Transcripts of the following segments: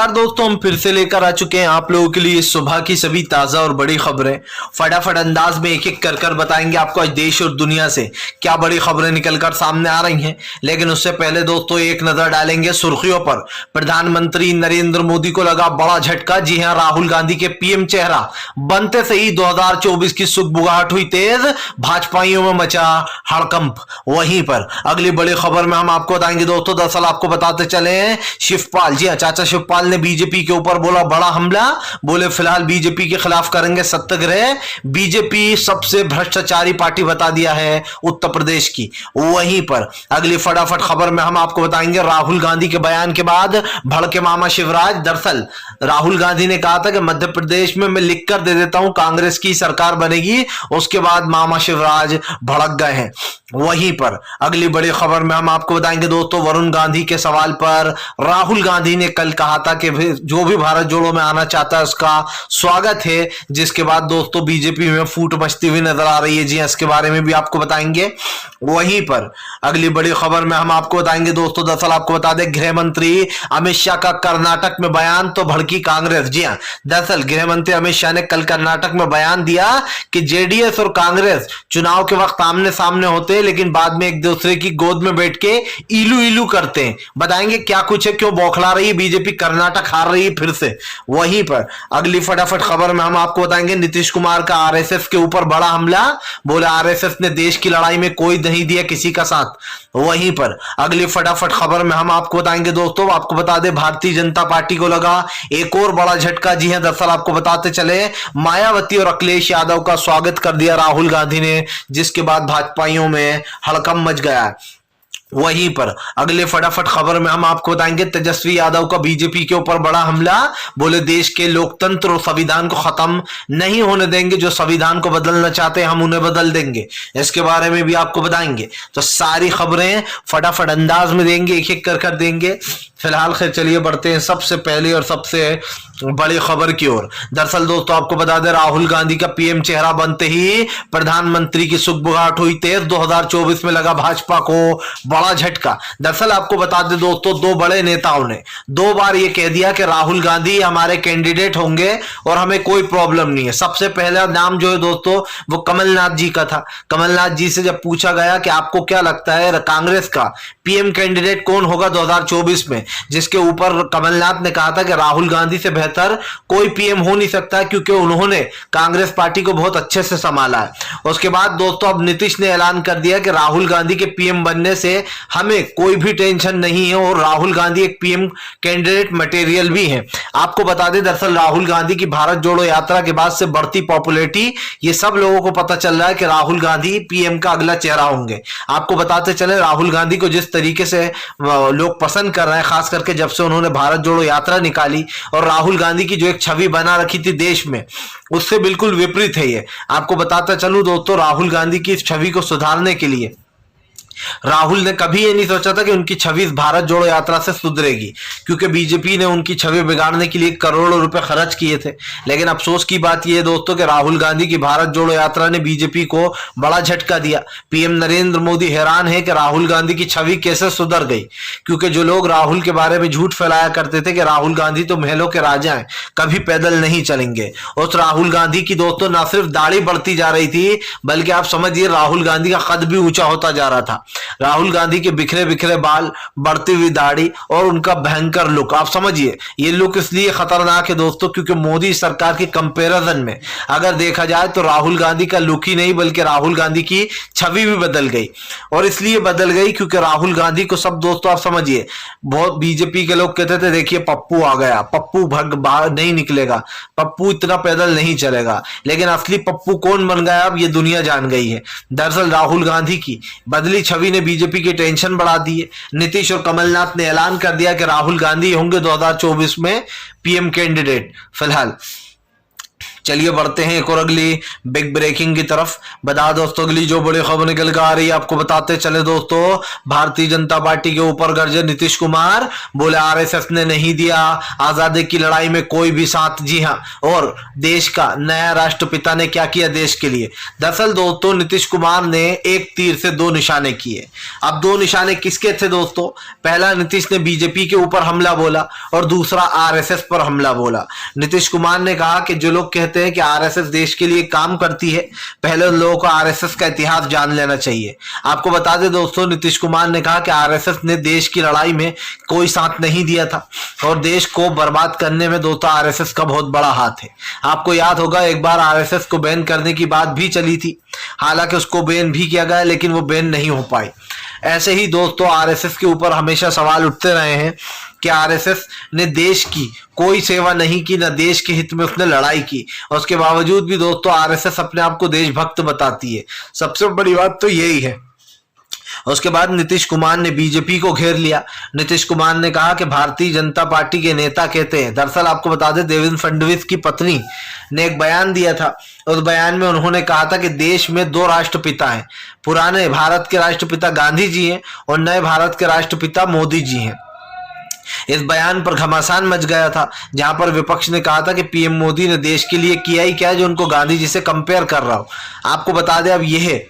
नमस्कार दोस्तों, हम फिर से लेकर आ चुके हैं आप लोगों के लिए सुबह की सभी ताजा और बड़ी खबरें। फटाफट अंदाज में एक एक कर बताएंगे आपको आज देश और दुनिया से क्या बड़ी खबरें निकलकर सामने आ रही हैं। लेकिन उससे पहले दोस्तों एक नजर डालेंगे सुर्खियों पर। प्रधानमंत्री नरेंद्र मोदी को लगा बड़ा झटका। जी हां, राहुल गांधी के पीएम चेहरा बनते से ही 2024 की सुगबुगाहट हुई तेज, भाजपाइयों में मचा हड़कंप। वहीं पर अगली बड़ी खबर में हम आपको बताएंगे दोस्तों, दरअसल आपको बताते चले शिवपाल, जी हाँ, चाचा शिवपाल ने बीजेपी के ऊपर बोला बड़ा हमला। बोले फिलहाल बीजेपी के खिलाफ करेंगे सत्याग्रह। बीजेपी सबसे भ्रष्टाचारी पार्टी बता दिया है उत्तर प्रदेश की। वहीं पर अगली फटाफट खबर में हम आपको बताएंगे राहुल गांधी के बयान के बाद भड़के मामा शिवराज। दरअसल राहुल गांधी ने कहा था कि मध्य प्रदेश में मैं लिख कर दे देता हूं कांग्रेस की सरकार बनेगी, उसके बाद मामा शिवराज भड़क गए हैं। वहीं पर अगली बड़ी खबर में हम आपको बताएंगे दोस्तों, वरुण गांधी के सवाल पर राहुल गांधी ने कल कहा था कि जो भी भारत जोड़ो में आना चाहता है उसका स्वागत है, जिसके बाद दोस्तों बीजेपी में फूट मचती हुई नजर आ रही है। जी, इसके बारे में भी आपको बताएंगे। वहीं पर अगली बड़ी खबर में हम आपको बताएंगे दोस्तों, दरअसल आपको बता दें गृह मंत्री अमित शाह का कर्नाटक में बयान तो भड़की कांग्रेस। जी हां, दरअसल गृह मंत्री अमित शाह ने कल कर्नाटक में बयान दिया कि जेडीएस और कांग्रेस चुनाव के वक्त आमने सामने होते हैं, लेकिन बाद में एक दूसरे की गोद में बैठ के इलू इलू करते हैं। बताएंगे क्या कुछ है, क्यों बौखला रही है बीजेपी, कर्नाटक हार रही है फिर से। वहीं पर अगली फटाफट खबर में हम आपको बताएंगे नीतीश कुमार का आरएसएस के ऊपर बड़ा हमला। बोले आरएसएस ने देश की लड़ाई में कोई नहीं दिया किसी का साथ। वहीं पर अगली फटाफट खबर में हम आपको बताएंगे दोस्तों, आपको बता दें भारतीय जनता पार्टी को लगा एक और बड़ा झटका। जी हां, दरअसल आपको बताते चले मायावती और अखिलेश यादव का स्वागत कर दिया राहुल गांधी ने, जिसके बाद भाजपाइयों में हड़कंप मच गया है। वहीं पर अगले फटाफट खबर में हम आपको बताएंगे तेजस्वी यादव का बीजेपी के ऊपर बड़ा हमला। बोले देश के लोकतंत्र और संविधान को खत्म नहीं होने देंगे, जो संविधान को बदलना चाहते हैं हम उन्हें बदल देंगे। इसके बारे में भी आपको बताएंगे। तो सारी खबरें फटाफट अंदाज में देंगे, एक एक कर देंगे। फिलहाल खैर चलिए बढ़ते हैं सबसे पहले और सबसे बड़ी खबर की ओर। दरअसल दोस्तों आपको बता दें राहुल गांधी का पीएम चेहरा बनते ही प्रधानमंत्री की सुगबुगाहट हुई तेज। 2024 में लगा भाजपा को बड़ा झटका। दरअसल आपको बता दें दोस्तों, दो बड़े नेताओं ने 2 बार यह कह दिया कि राहुल गांधी हमारे कैंडिडेट होंगे और हमें कोई प्रॉब्लम नहीं है। सबसे पहला नाम जो है दोस्तों वो कमलनाथ जी का था। कमलनाथ जी से जब पूछा गया कि आपको क्या लगता है कांग्रेस का पीएम कैंडिडेट कौन होगा 2024 में, जिसके ऊपर कमलनाथ ने कहा था कि राहुल गांधी से बेहतर कोई पीएम हो नहीं सकता, क्योंकि उन्होंने कांग्रेस पार्टी को बहुत अच्छे से संभाला है। उसके बाद दोस्तों अब नीतीश ने ऐलान कर दिया कि राहुल गांधी के पीएम बनने से हमें कोई भी टेंशन नहीं है और राहुल गांधी एक पीएम कैंडिडेट मटेरियल भी है। आपको बता दें दरअसल राहुल गांधी की भारत जोड़ो यात्रा के बाद से बढ़ती पॉपुलैरिटी, ये सब लोगों को पता चल रहा है कि राहुल गांधी पीएम का अगला चेहरा होंगे। आपको बताते चले राहुल गांधी को जिस तरीके से लोग पसंद कर रहे हैं, खास करके जब से उन्होंने भारत जोड़ो यात्रा निकाली, और राहुल गांधी की जो एक छवि बना रखी थी देश में, उससे बिल्कुल विपरीत है ये। आपको बताता चलूं दोस्तों, राहुल गांधी की इस छवि को सुधारने के लिए राहुल ने कभी ये नहीं सोचा था कि उनकी छवि भारत जोड़ो यात्रा से सुधरेगी, क्योंकि बीजेपी ने उनकी छवि बिगाड़ने के लिए करोड़ों रुपए खर्च किए थे। लेकिन अफसोस की बात यह है दोस्तों कि राहुल गांधी की भारत जोड़ो यात्रा ने बीजेपी को बड़ा झटका दिया। पीएम नरेंद्र मोदी हैरान है कि राहुल गांधी की छवि कैसे सुधर गई, क्योंकि जो लोग राहुल के बारे में झूठ फैलाया करते थे कि राहुल गांधी तो महलों के राजा हैं, कभी पैदल नहीं चलेंगे, उस राहुल गांधी की दोस्तों न सिर्फ दाढ़ी बढ़ती जा रही थी, बल्कि आप समझिए राहुल गांधी का कद भी ऊंचा होता जा रहा था। राहुल गांधी के बिखरे बिखरे बाल, बढ़ती हुई दाढ़ी और उनका भयंकर लुक, आप समझिए ये लुक इसलिए खतरनाक है दोस्तों क्योंकि मोदी सरकार के कंपैरिजन में अगर देखा जाए तो राहुल गांधी का लुक ही नहीं बल्कि राहुल गांधी की छवि भी बदल गई। और इसलिए बदल गई क्योंकि राहुल गांधी को सब दोस्तों आप समझिए, बहुत बीजेपी के लोग कहते थे देखिए पप्पू आ गया, पप्पू भग बाहर नहीं निकलेगा, पप्पू इतना पैदल नहीं चलेगा, लेकिन असली पप्पू कौन बन गया अब ये दुनिया जान गई है। दरअसल राहुल गांधी की बदली छवि ने बीजेपी की टेंशन बढ़ा दी है। नीतीश और कमलनाथ ने ऐलान कर दिया कि राहुल गांधी होंगे 2024 में पीएम कैंडिडेट। फिलहाल चलिए बढ़ते हैं एक और अगली बिग ब्रेकिंग की तरफ। बता दोस्तों अगली जो बड़ी खबर निकल कर आ रही है आपको बताते चले दोस्तों। भारतीय जनता पार्टी के ऊपर गरजे नीतीश कुमार, बोले आरएसएस ने नहीं दिया आजादी की लड़ाई में कोई भी साथ। जी हां, और देश का नया राष्ट्रपिता ने क्या किया देश के लिए। दरअसल दोस्तों नीतीश कुमार ने एक तीर से दो निशाने किए। अब दो निशाने किसके थे दोस्तों? पहला, नीतीश ने बीजेपी के ऊपर हमला बोला और दूसरा आरएसएस पर हमला बोला। नीतीश कुमार ने कहा कि जो लोग कहते हैं कि आरएसएस देश के लिए काम करती है, पहले उन लोगों को आरएसएस का इतिहास जान लेना चाहिए। आपको बता दें दोस्तों, नीतीश कुमार ने कहा कि आरएसएस ने देश की लड़ाई में कोई साथ नहीं दिया था और देश को बर्बाद करने में दोस्तों आरएसएस का बहुत बड़ा हाथ है। आपको याद होगा एक बार आरएसएस को बैन करने की बात भी चली थी, हालांकि उसको बैन भी किया गया लेकिन वो बैन नहीं हो पाई। ऐसे ही दोस्तों आरएसएस के ऊपर हमेशा सवाल उठते रहे हैं कि आरएसएस ने देश की कोई सेवा नहीं की, ना देश के हित में उसने लड़ाई की, और उसके बावजूद भी दोस्तों आरएसएस अपने आप को देशभक्त बताती है। सबसे बड़ी बात तो यही है। उसके बाद नीतीश कुमार ने बीजेपी को घेर लिया। नीतीश कुमार ने कहा कि भारतीय जनता पार्टी के नेता कहते हैं, दरअसल आपको बता दें देवेंद्र फडणवीस की पत्नी ने एक बयान दिया था। उस बयान में उन्होंने कहा था कि देश में दो राष्ट्रपिता हैं, पुराने भारत के राष्ट्रपिता गांधी जी हैं और नए भारत के राष्ट्रपिता मोदी जी हैं। इस बयान पर घमासान मच गया था, जहां पर विपक्ष ने कहा था कि पीएम मोदी ने देश के लिए किया ही क्या है जो उनको गांधी जी से कंपेयर कर रहा हो। आपको बता दें अब यह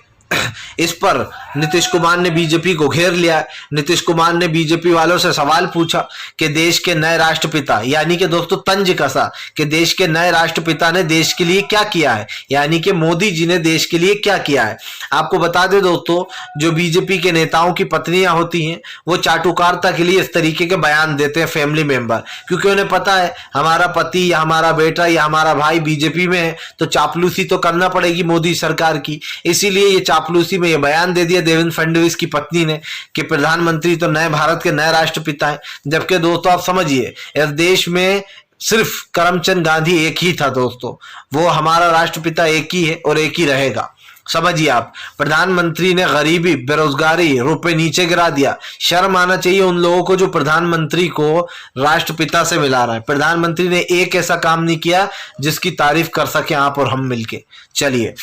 इस पर नीतीश कुमार ने बीजेपी को घेर लिया। नीतीश कुमार ने बीजेपी वालों से सवाल पूछा कि देश के नए राष्ट्रपिता, यानी कि दोस्तों तंज कसा कि देश के नए राष्ट्रपिता ने देश के लिए क्या किया है, यानी कि मोदी जी ने देश के लिए क्या किया है। आपको बता दें दोस्तों, जो बीजेपी के नेताओं की पत्नियां होती हैं वो चाटुकारिता के लिए इस तरीके के बयान देते हैं फैमिली मेंबर, क्योंकि उन्हें पता है हमारा पति या हमारा बेटा या हमारा भाई बीजेपी में है तो चापलूसी तो करना पड़ेगी मोदी सरकार की। इसीलिए ये चापलूसी में ये बयान दे दिया देवेंद्र फडणवीस की पत्नी ने कि प्रधानमंत्री तो नए भारत के नए राष्ट्रपिता हैं। जबकि दोस्तों आप समझिए इस देश में सिर्फ करमचंद गांधी एक ही था दोस्तों, वो हमारा राष्ट्रपिता एक ही है और एक ही रहेगा। समझिए आप, प्रधानमंत्री ने गरीबी, बेरोजगारी, रुपए नीचे गिरा दिया। शर्म आना चाहिए उन लोगों को जो प्रधानमंत्री को राष्ट्रपिता से मिला रहा है। प्रधानमंत्री ने एक ऐसा काम नहीं किया जिसकी तारीफ कर सके आप और हम मिलके। चलिए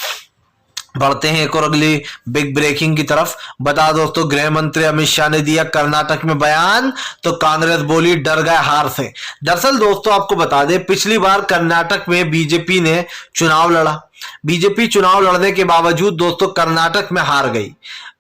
बढ़ते हैं एक और अगली बिग ब्रेकिंग की तरफ। बता दोस्तों गृह मंत्री अमित शाह ने दिया कर्नाटक में बयान तो कांग्रेस बोली डर गए हार से। दरअसल दोस्तों आपको बता दें पिछली बार कर्नाटक में बीजेपी ने चुनाव लड़ा। बीजेपी चुनाव लड़ने के बावजूद दोस्तों कर्नाटक में हार गई।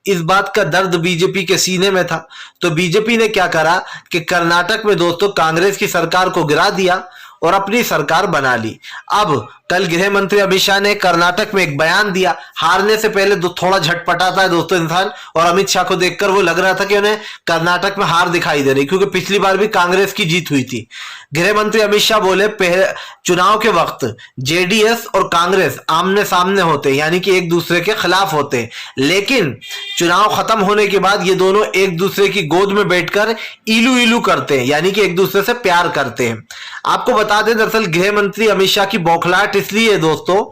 इस बात का दर्द बीजेपी के सीने में था, तो बीजेपी ने क्या करा कि कर्नाटक में दोस्तों कांग्रेस की सरकार को गिरा दिया और अपनी सरकार बना ली। अब कल गृह मंत्री अमित शाह ने कर्नाटक में एक बयान दिया। हारने से पहले थोड़ा झटपटाता है दोस्तों इंसान, और अमित शाह को देखकर वो लग रहा था कि उन्हें कर्नाटक में हार दिखाई दे रही, क्योंकि पिछली बार भी कांग्रेस की जीत हुई थी। गृह मंत्री अमित शाह बोले पहले चुनाव के वक्त जेडीएस और कांग्रेस आमने सामने होते, यानी कि एक दूसरे के खिलाफ होते, लेकिन चुनाव खत्म होने के बाद ये दोनों एक दूसरे की गोद में बैठकर इलू इलू करते हैं, यानी कि एक दूसरे से प्यार करते हैं। आपको बता दें दरअसल गृह मंत्री अमित शाह की बौखलाहट इसलिए है दोस्तों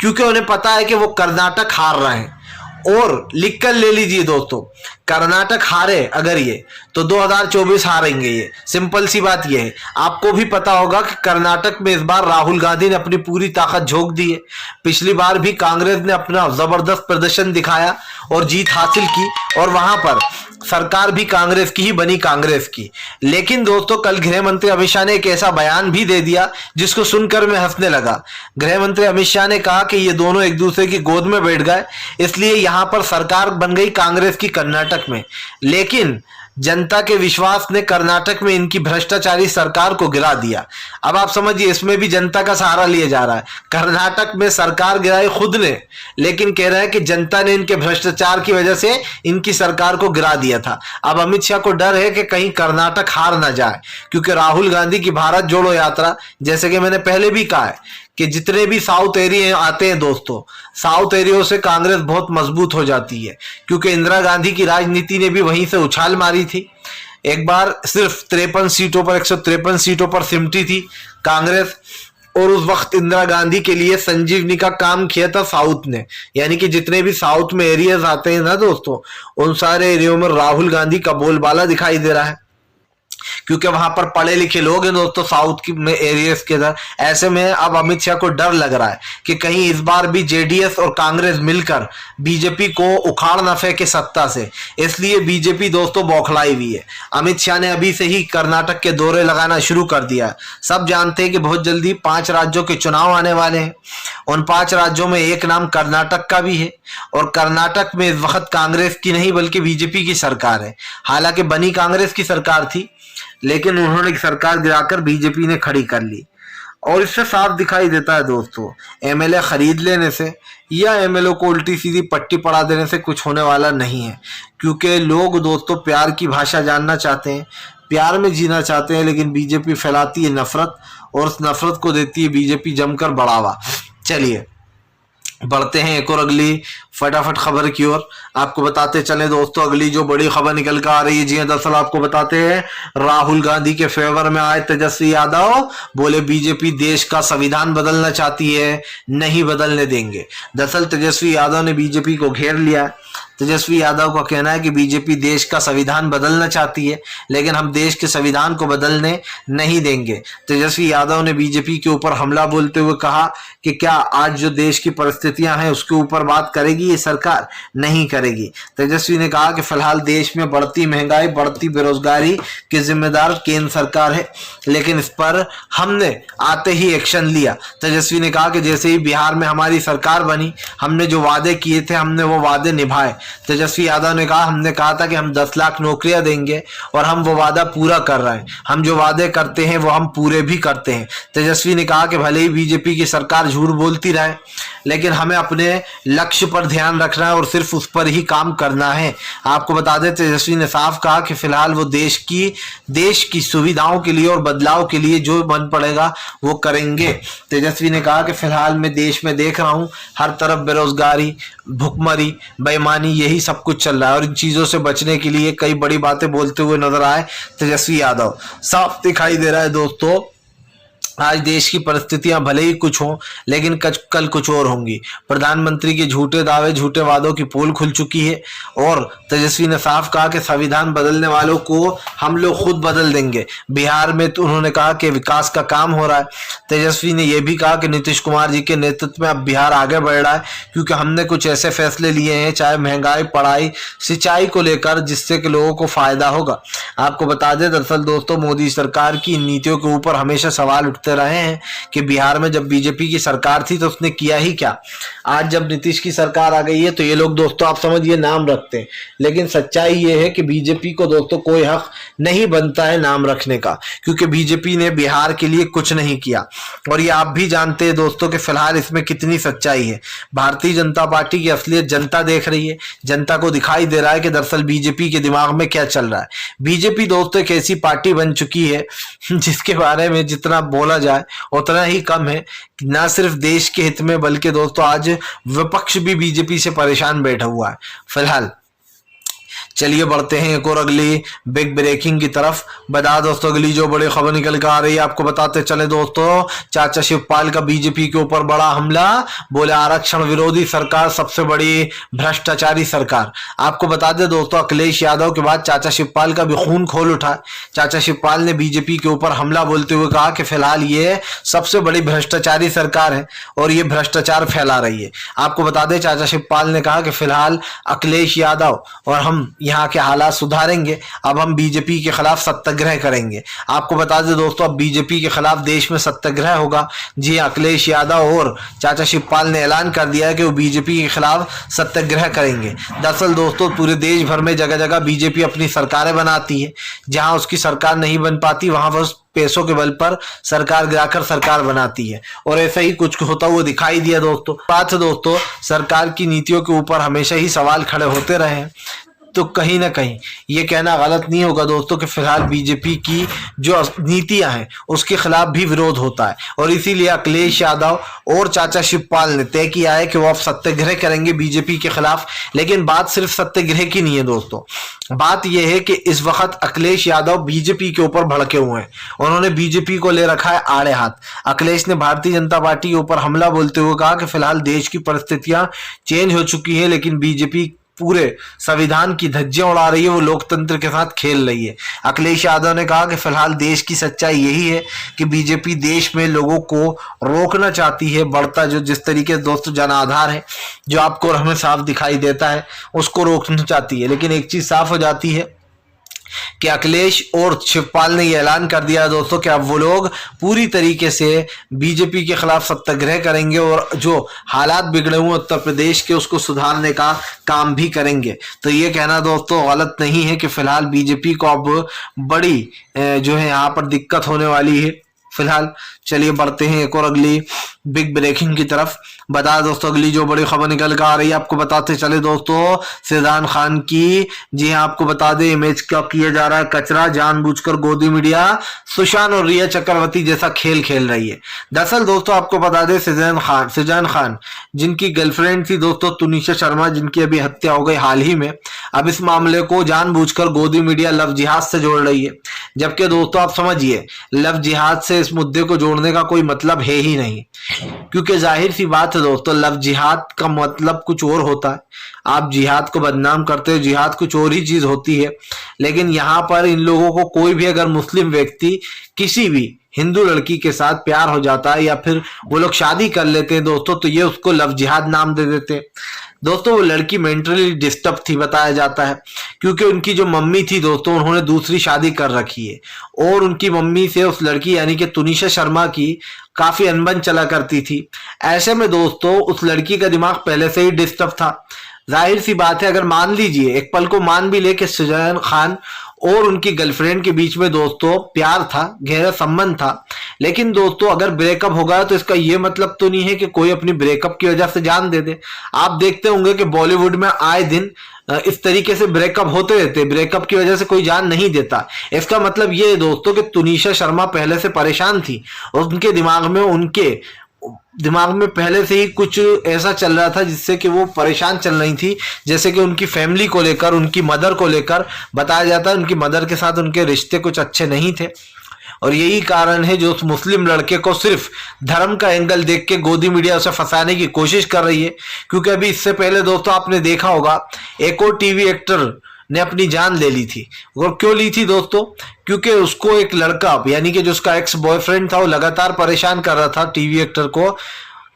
क्योंकि उन्हें पता है कि वो कर्नाटक हार रहे हैं। और लिख कर ले लीजिए दोस्तों, कर्नाटक हारे अगर ये तो 2024 हारेंगे, ये सिंपल सी बात ये है। आपको भी पता होगा कि कर्नाटक में इस बार राहुल गांधी ने अपनी पूरी ताकत झोंक दी है। पिछली बार भी कांग्रेस ने अपना जबरदस्त प्रदर्शन दिखाया और जीत हासिल की, और वहां पर सरकार भी कांग्रेस की ही बनी, कांग्रेस की। लेकिन दोस्तों कल गृह मंत्री अमित शाह ने एक ऐसा बयान भी दे दिया जिसको सुनकर मैं हंसने लगा। गृह मंत्री अमित शाह ने कहा कि ये दोनों एक दूसरे की गोद में बैठ गए, इसलिए यहां पर सरकार बन गई कांग्रेस की कर्नाटक में। लेकिन जनता के विश्वास ने कर्नाटक में इनकी भ्रष्टाचारी सरकार को गिरा दिया। अब आप समझिए इसमें भी जनता का सहारा लिया जा रहा है। कर्नाटक में सरकार गिराई खुद ने, लेकिन कह रहे हैं कि जनता ने इनके भ्रष्टाचार की वजह से इनकी सरकार को गिरा दिया था। अब अमित शाह को डर है कि कहीं कर्नाटक हार ना जाए, क्योंकि राहुल गांधी की भारत जोड़ो यात्रा, जैसे कि मैंने पहले भी कहा है कि जितने भी साउथ एरिया आते हैं दोस्तों, साउथ एरिया से कांग्रेस बहुत मजबूत हो जाती है, क्योंकि इंदिरा गांधी की राजनीति ने भी वहीं से उछाल मारी थी। एक बार सिर्फ 153 सीटों पर सिमटी थी कांग्रेस, और उस वक्त इंदिरा गांधी के लिए संजीवनी का काम किया था साउथ ने, यानी कि जितने भी साउथ में एरियाज आते हैं ना दोस्तों, उन सारे एरियो में राहुल गांधी का बोलबाला दिखाई दे रहा है। क्योंकि वहां पर पढ़े लिखे लोग हैं दोस्तों साउथ की में एरियाज के अंदर। ऐसे में अब अमित शाह को डर लग रहा है कि कहीं इस बार भी जेडीएस और कांग्रेस मिलकर बीजेपी को उखाड़ न फेंके सत्ता से, इसलिए बीजेपी दोस्तों बौखलाई हुई है। अमित शाह ने अभी से ही कर्नाटक के दौरे लगाना शुरू कर दिया। सब जानते हैं कि बहुत जल्दी 5 राज्यों के चुनाव आने वाले हैं। उन 5 राज्यों में एक नाम कर्नाटक का भी है, और कर्नाटक में इस वक्त कांग्रेस की नहीं बल्कि बीजेपी की सरकार है। हालांकि बनी कांग्रेस की सरकार थी, लेकिन उन्होंने सरकार गिराकर बीजेपी ने खड़ी कर ली। और इससे साफ दिखाई देता है दोस्तों, एमएलए खरीद लेने से या एमएलए को उल्टी सीधी पट्टी पड़ा देने से कुछ होने वाला नहीं है, क्योंकि लोग दोस्तों प्यार की भाषा जानना चाहते हैं, प्यार में जीना चाहते हैं। लेकिन बीजेपी फैलाती है नफरत, और उस नफरत को देती है बीजेपी जमकर बढ़ावा। चलिए बढ़ते हैं एक और अगली फटाफट खबर की ओर। आपको बताते चले दोस्तों, अगली जो बड़ी खबर निकल कर आ रही है, जी दरअसल आपको बताते हैं, राहुल गांधी के फेवर में आए तेजस्वी यादव, बोले बीजेपी देश का संविधान बदलना चाहती है, नहीं बदलने देंगे। दरअसल तेजस्वी यादव ने बीजेपी को घेर लिया। तेजस्वी यादव का कहना है कि बीजेपी देश का संविधान बदलना चाहती है, लेकिन हम देश के संविधान को बदलने नहीं देंगे। तेजस्वी यादव ने बीजेपी के ऊपर हमला बोलते हुए कहा कि क्या आज जो देश की परिस्थितियां हैं उसके ऊपर बात करेगी ये सरकार? नहीं करेगी। तेजस्वी ने कहा कि फिलहाल देश में बढ़ती महंगाई, बढ़ती बेरोजगारी की जिम्मेदार केंद्र सरकार है, लेकिन इस पर हमने आते ही एक्शन लिया। तेजस्वी ने कहा कि जैसे ही बिहार में हमारी सरकार बनी, हमने जो वादे किए थे हमने वो वादे निभाए। तेजस्वी यादव ने कहा, हमने कहा था कि हम 10 लाख नौकरियां देंगे और हम वो वादा पूरा कर रहे हैं। हम जो वादे करते हैं वो हम पूरे भी करते हैं। तेजस्वी ने कहा कि भले ही बीजेपी की सरकार झूठ बोलती रहे, लेकिन हमें अपने लक्ष्य पर ध्यान रखना है और सिर्फ उस पर ही काम करना है। आपको बता दें, तेजस्वी ने साफ कहा कि फिलहाल वो देश की सुविधाओं के लिए और बदलाव के लिए जो मन पड़ेगा वो करेंगे। तेजस्वी ने कहा कि फिलहाल मैं देश में देख रहा हूं हर तरफ बेरोजगारी, भुखमरी, बेईमानी, यही सब कुछ चल रहा है, और इन चीजों से बचने के लिए कई बड़ी बातें बोलते हुए नजर आए तेजस्वी यादव। साफ दिखाई दे रहा है दोस्तों, आज देश की परिस्थितियां भले ही कुछ हों, लेकिन कल कुछ और होंगी। प्रधानमंत्री के झूठे दावे, झूठे वादों की पोल खुल चुकी है, और तेजस्वी ने साफ कहा कि संविधान बदलने वालों को हम लोग खुद बदल देंगे। बिहार में तो उन्होंने कहा कि विकास का काम हो रहा है। तेजस्वी ने यह भी कहा कि नीतीश कुमार जी के नेतृत्व में अब बिहार आगे बढ़ रहा है, क्योंकि हमने कुछ ऐसे फैसले लिए हैं, चाहे महंगाई, पढ़ाई, सिंचाई को लेकर, जिससे कि लोगों को फायदा होगा। आपको बता दें दरअसल दोस्तों, मोदी सरकार की नीतियों के ऊपर हमेशा सवाल उठते रहे हैं कि बिहार में जब बीजेपी की सरकार थी तो उसने किया ही क्या। आज जब नीतीश की सरकार आ गई है तो ये लोग दोस्तों आप समझिए नाम रखते हैं, लेकिन सच्चाई ये है कि बीजेपी को दोस्तों कोई हक नहीं बनता है नाम रखने का, क्योंकि बीजेपी ने बिहार के लिए कुछ नहीं किया। और ये आप भी जानते हैं दोस्तों कि फिलहाल इसमें कितनी सच्चाई है। भारतीय जनता पार्टी की असलियत जनता देख रही है। जनता को दिखाई दे रहा है कि दरअसल बीजेपी के दिमाग में क्या चल रहा है। बीजेपी दोस्तों एक ऐसी पार्टी बन चुकी है जिसके बारे में जितना बोला जाए उतना ही कम है। ना सिर्फ देश के हित में, बल्कि दोस्तों आज विपक्ष भी बीजेपी से परेशान बैठा हुआ है फिलहाल। चलिए बढ़ते हैं एक और अगली बिग ब्रेकिंग की तरफ। बता दोस्तों, अगली जो बड़ी खबर निकल कर आ रही है, आपको बताते चले दोस्तों, चाचा शिवपाल का बीजेपी के ऊपर बड़ा हमला, बोले आरक्षण विरोधी सरकार सबसे बड़ी भ्रष्टाचारी सरकार। आपको बता दें दोस्तों, अखिलेश यादव के बाद चाचा शिवपाल का भी खून खोल उठा। चाचा शिवपाल ने बीजेपी के ऊपर हमला बोलते हुए कहा कि फिलहाल ये सबसे बड़ी भ्रष्टाचारी सरकार है और ये भ्रष्टाचार फैला रही है। आपको बता दें, चाचा शिवपाल ने कहा कि फिलहाल अखिलेश यादव और हम यहाँ के हालात सुधारेंगे, अब हम बीजेपी के खिलाफ सत्याग्रह करेंगे। आपको बता दें दोस्तों, अब बीजेपी के खिलाफ देश में सत्याग्रह होगा। जी, अखिलेश यादव और चाचा शिवपाल ने ऐलान कर दिया है कि वो बीजेपी के खिलाफ सत्याग्रह करेंगे। दरअसल दोस्तों, पूरे देश भर में जगह जगह बीजेपी अपनी सरकारें बनाती है। जहां उसकी सरकार नहीं बन पाती वहां पर पैसों के बल पर सरकार गिराकर सरकार बनाती है, और ऐसा ही कुछ होता हुआ दिखाई दिया दोस्तों। बात है दोस्तों, सरकार की नीतियों के ऊपर हमेशा ही सवाल खड़े होते रहे हैं, तो कहीं ना कहीं ये कहना गलत नहीं होगा दोस्तों कि फिलहाल बीजेपी की जो नीतियां हैं उसके खिलाफ भी विरोध होता है, और इसीलिए अखिलेश यादव और चाचा शिवपाल ने तय किया है कि वो अब सत्याग्रह करेंगे बीजेपी के खिलाफ। लेकिन बात सिर्फ सत्याग्रह की नहीं है दोस्तों, बात यह है कि इस वक्त अखिलेश यादव बीजेपी के ऊपर भड़के हुए हैं। उन्होंने बीजेपी को ले रखा है आड़े हाथ। अखिलेश ने भारतीय जनता पार्टी के ऊपर हमला बोलते हुए कहा कि फिलहाल देश की परिस्थितियां चेंज हो चुकी है, लेकिन बीजेपी पूरे संविधान की धज्जियां उड़ा रही है, वो लोकतंत्र के साथ खेल रही है। अखिलेश यादव ने कहा कि फिलहाल देश की सच्चाई यही है कि बीजेपी देश में लोगों को रोकना चाहती है, बढ़ता जो जिस तरीके से दोस्तों जन आधार है जो आपको हमें साफ दिखाई देता है उसको रोकना चाहती है। लेकिन एक चीज साफ हो जाती है कि अखिलेश और शिवपाल ने यह ऐलान कर दिया दोस्तों कि अब वो लोग पूरी तरीके से बीजेपी के खिलाफ सत्याग्रह करेंगे और जो हालात बिगड़े हुए उत्तर प्रदेश के उसको सुधारने का काम भी करेंगे। तो ये कहना दोस्तों गलत नहीं है कि फिलहाल बीजेपी को अब बड़ी जो है यहाँ पर दिक्कत होने वाली है। फिलहाल चलिए बढ़ते हैं एक और अगली बिग ब्रेकिंग की तरफ। बता दोस्तों अगली जो बड़ी खबर निकल कर आ रही है आपको बताते चले दोस्तों शाहजान खान की। जी हाँ, आपको बता दें इमेज क्या किया जा रहा है कचरा, जानबूझकर गोदी मीडिया सुशांत और रिया चक्रवर्ती जैसा खेल खेल रही है। दरअसल दोस्तों आपको बता दें शाहजान खान जिनकी गर्लफ्रेंड थी दोस्तों तुनिशा शर्मा, जिनकी अभी हत्या हो गई हाल ही में, अब इस मामले को जानबूझकर गोदी मीडिया लव जिहाद से जोड़ रही है। जबकि दोस्तों आप समझिए लव जिहाद से इस मुद्दे को जोड़ने का कोई मतलब है ही नहीं, क्योंकि जाहिर सी बात है दोस्तों लव जिहाद का मतलब कुछ और होता है। आप जिहाद को बदनाम करते हो, जिहाद कुछ और ही चीज होती है। लेकिन यहाँ पर इन लोगों को कोई भी अगर मुस्लिम व्यक्ति किसी भी हिंदू लड़की के साथ प्यार हो जाता है या फिर वो लोग शादी कर लेते हैं दोस्तों, तो ये उसको लव जिहाद नाम दे देते हैं। दोस्तों वो लड़की मेंटली डिस्टर्ब थी बताया जाता है, क्योंकि उनकी जो मम्मी थी दोस्तों उन्होंने दूसरी शादी कर रखी है और उनकी मम्मी से उस लड़की यानी कि तुनिशा शर्मा की काफी अनबन चला करती थी। ऐसे में दोस्तों उस लड़की का दिमाग पहले से ही डिस्टर्ब था। जाहिर सी बात है, अगर मान लीजिए एक पल को मान भी ले कि शाहजान खान और उनकी गर्लफ्रेंड के बीच में दोस्तों प्यार था, गहरा संबंध था, लेकिन दोस्तों अगर ब्रेकअप होगा तो इसका यह मतलब तो नहीं है कि कोई अपनी ब्रेकअप की वजह से जान दे दे। आप देखते होंगे कि बॉलीवुड में आए दिन इस तरीके से ब्रेकअप होते रहते, ब्रेकअप की वजह से कोई जान नहीं देता। इसका मतलब ये है दोस्तों कि तुनिशा शर्मा पहले से परेशान थी और उनके दिमाग में पहले से ही कुछ ऐसा चल रहा था जिससे कि वो परेशान चल रही थी, जैसे कि उनकी फैमिली को लेकर, उनकी मदर को लेकर। बताया जाता है उनकी मदर के साथ उनके रिश्ते कुछ अच्छे नहीं थे और यही कारण है जो उस मुस्लिम लड़के को सिर्फ धर्म का एंगल देख के गोदी मीडिया उसे फंसाने की कोशिश कर रही है। क्योंकि अभी इससे पहले दोस्तों आपने देखा होगा एक और टीवी एक्टर ने अपनी जान ले ली थी। और क्यों ली थी दोस्तों? क्योंकि उसको एक लड़का यानी कि जो उसका एक्स बॉयफ्रेंड था वो लगातार परेशान कर रहा था टीवी एक्टर को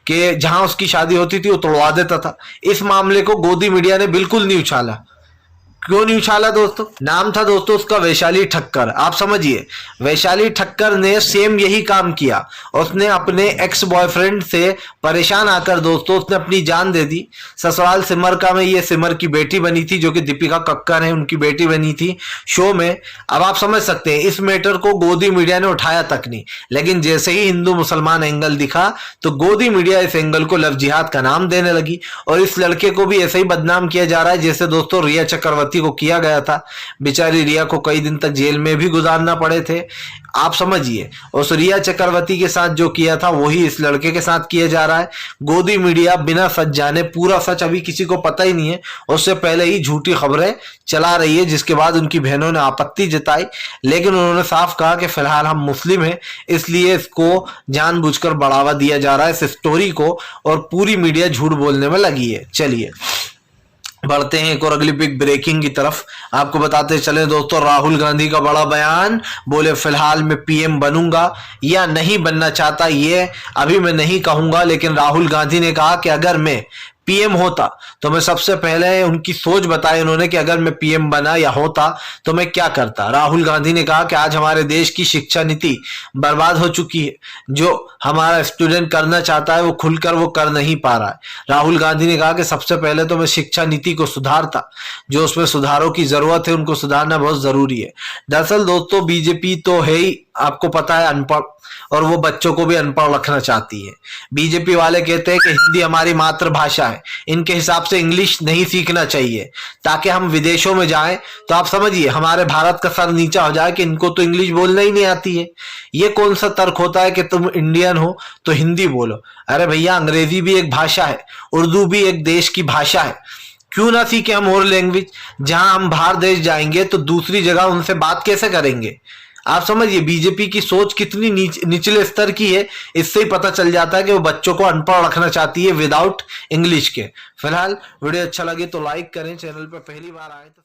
कि जहां उसकी शादी होती थी वो तोड़वा देता था। इस मामले को गोदी मीडिया ने बिल्कुल नहीं उछाला। क्यों नहीं उछाला दोस्तों? नाम था दोस्तों उसका वैशाली ठक्कर। आप समझिए वैशाली ठक्कर ने सेम यही काम किया। उसने अपने एक्स बॉयफ्रेंड से परेशान आकर दोस्तों उसने अपनी जान दे दी। ससुराल सिमर का में ये सिमर की बेटी बनी थी, जो कि दीपिका कक्कर है उनकी बेटी बनी थी शो में। अब आप समझ सकते हैं इस मैटर को गोदी मीडिया ने उठाया तक नहीं, लेकिन जैसे ही हिंदू मुसलमान एंगल दिखा तो गोदी मीडिया इस एंगल को लव जिहाद का नाम देने लगी और इस लड़के को भी ऐसे ही बदनाम किया जा रहा है जैसे दोस्तों रिया चक्रवर्ती को किया गया था। बेचारी रिया को कई दिन तक जेल में भी गुजारना पड़े थे। आप समझिए उस रिया चक्रवर्ती के साथ जो किया था वही इस लड़के के साथ किया जा रहा है। गोदी मीडिया बिना सच जाने, पूरा सच अभी किसी को पता ही नहीं है, उससे पहले ही झूठी खबरें चला रही है, जिसके बाद उनकी बहनों ने आपत्ति जताई। लेकिन उन्होंने साफ कहा कि फिलहाल हम मुस्लिम हैं, इसलिए इसको जानबूझकर बढ़ावा दिया जा रहा है इस स्टोरी को, और पूरी मीडिया झूठ बोलने में लगी है। चलिए बढ़ते हैं एक और अगली बिग ब्रेकिंग की तरफ। आपको बताते चले दोस्तों राहुल गांधी का बड़ा बयान। बोले फिलहाल मैं पीएम बनूंगा या नहीं बनना चाहता ये अभी मैं नहीं कहूंगा, लेकिन राहुल गांधी ने कहा कि अगर मैं पीएम होता तो मैं सबसे पहले उनकी सोच बताई उन्होंने कि अगर मैं पीएम बना या होता तो मैं क्या करता। राहुल गांधी ने कहा कि आज हमारे देश की शिक्षा नीति बर्बाद हो चुकी है। जो हमारा स्टूडेंट करना चाहता है वो खुलकर वो कर नहीं पा रहा है। राहुल गांधी ने कहा कि सबसे पहले तो मैं शिक्षा नीति को सुधारता, जो उसमें सुधारों की जरूरत है उनको सुधारना बहुत जरूरी है। दरअसल दोस्तों बीजेपी तो है ही, आपको पता है, अनपढ़, और वो बच्चों को भी अनपढ़ रखना चाहती है। बीजेपी वाले कहते हैं कि हिंदी हमारी मातृभाषा है, इनके हिसाब से इंग्लिश नहीं सीखना चाहिए ताकि हम विदेशों में जाएं तो आप समझिए हमारे भारत का सर नीचा हो जाए कि इनको तो इंग्लिश बोलना ही नहीं आती है। ये कौन सा तर्क होता है कि तुम इंडियन हो तो हिंदी बोलो? अरे भैया अंग्रेजी भी एक भाषा है, उर्दू भी एक देश की भाषा है, क्यों ना सीखे हम और लैंग्वेज? जहां हम बाहर देश जाएंगे तो दूसरी जगह उनसे बात कैसे करेंगे? आप समझिए बीजेपी की सोच कितनी निचले स्तर की है, इससे ही पता चल जाता है कि वो बच्चों को अनपढ़ रखना चाहती है विदाउट इंग्लिश के। फिलहाल वीडियो अच्छा लगे तो लाइक करें, चैनल पर पहली बार आए तो